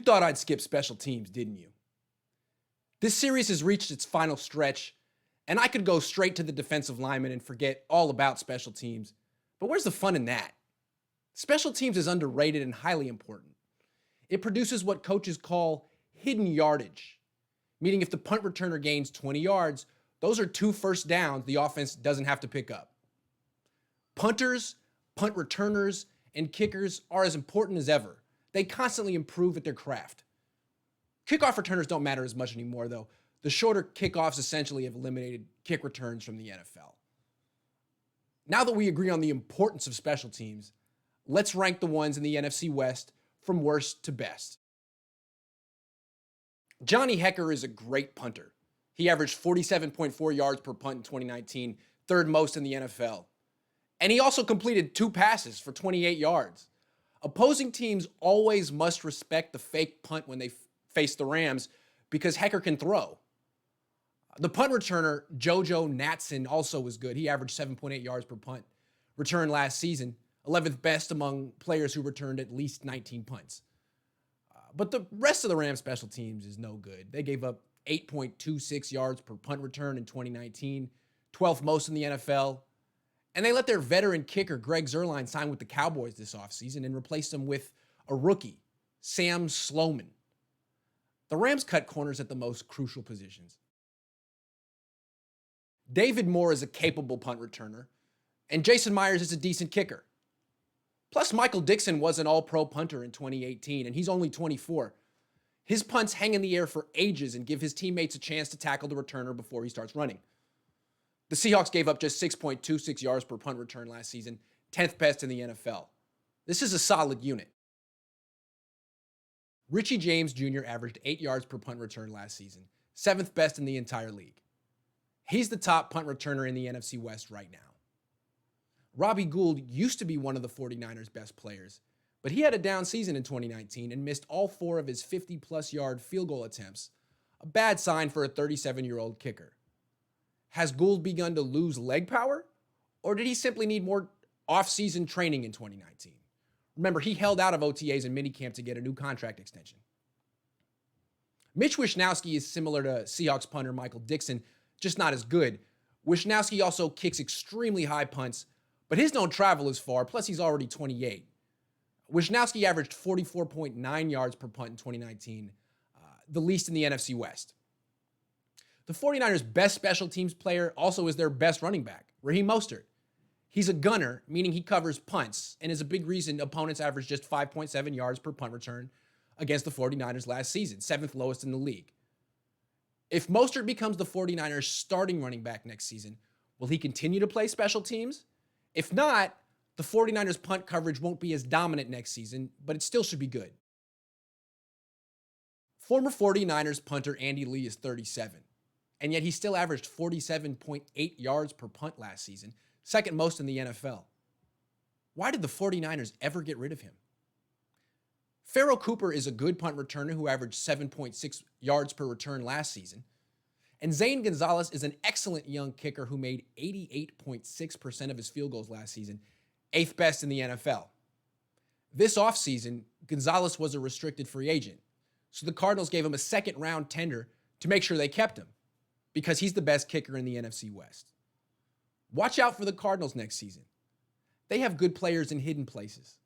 You thought I'd skip special teams, didn't you? This series has reached its final stretch, and I could go straight to the defensive lineman and forget all about special teams. But where's the fun in that? Special teams is underrated and highly important. It produces what coaches call hidden yardage, meaning if the punt returner gains 20 yards, those are 2 first downs the offense doesn't have to pick up. Punters, punt returners, and kickers are as important as ever. They constantly improve at their craft. Kickoff returners don't matter as much anymore, though. The shorter kickoffs essentially have eliminated kick returns from the NFL. Now that we agree on the importance of special teams, let's rank the ones in the NFC West from worst to best. Johnny Hekker is a great punter. He averaged 47.4 yards per punt in 2019, third most in the NFL. And he also completed 2 passes for 28 yards. Opposing teams always must respect the fake punt when they face the Rams because Hekker can throw. The punt returner, JoJo Natson, also was good. He averaged 7.8 yards per punt return last season, 11th best among players who returned at least 19 punts. But the rest of the Rams special teams is no good. They gave up 8.26 yards per punt return in 2019, 12th most in the NFL. And they let their veteran kicker, Greg Zuerlein, sign with the Cowboys this offseason and replaced him with a rookie, Sam Sloman. The Rams cut corners at the most crucial positions. David Moore is a capable punt returner, and Jason Myers is a decent kicker. Plus, Michael Dixon was an all-pro punter in 2018, and he's only 24. His punts hang in the air for ages and give his teammates a chance to tackle the returner before he starts running. The Seahawks gave up just 6.26 yards per punt return last season, 10th best in the NFL. This is a solid unit. Richie James Jr. averaged 8 yards per punt return last season, 7th best in the entire league. He's the top punt returner in the NFC West right now. Robbie Gould used to be one of the 49ers' best players, but he had a down season in 2019 and missed all 4 of his 50-plus yard field goal attempts, a bad sign for a 37-year-old kicker. Has Gould begun to lose leg power, or did he simply need more off-season training in 2019? Remember, he held out of OTAs and minicamp to get a new contract extension. Mitch Wishnowsky is similar to Seahawks punter Michael Dixon, just not as good. Wishnowsky also kicks extremely high punts, but his don't travel as far, plus he's already 28. Wishnowsky averaged 44.9 yards per punt in 2019, the least in the NFC West. The 49ers' best special teams player also is their best running back, Raheem Mostert. He's a gunner, meaning he covers punts, and is a big reason opponents averaged just 5.7 yards per punt return against the 49ers last season, 7th lowest in the league. If Mostert becomes the 49ers' starting running back next season, will he continue to play special teams? If not, the 49ers' punt coverage won't be as dominant next season, but it still should be good. Former 49ers punter Andy Lee is 37. And yet he still averaged 47.8 yards per punt last season, 2nd most in the NFL. Why did the 49ers ever get rid of him? Pharoh Cooper is a good punt returner who averaged 7.6 yards per return last season. And Zane Gonzalez is an excellent young kicker who made 88.6% of his field goals last season, 8th best in the NFL. This offseason, Gonzalez was a restricted free agent, so the Cardinals gave him a 2nd-round tender to make sure they kept him, because he's the best kicker in the NFC West. Watch out for the Cardinals next season. They have good players in hidden places.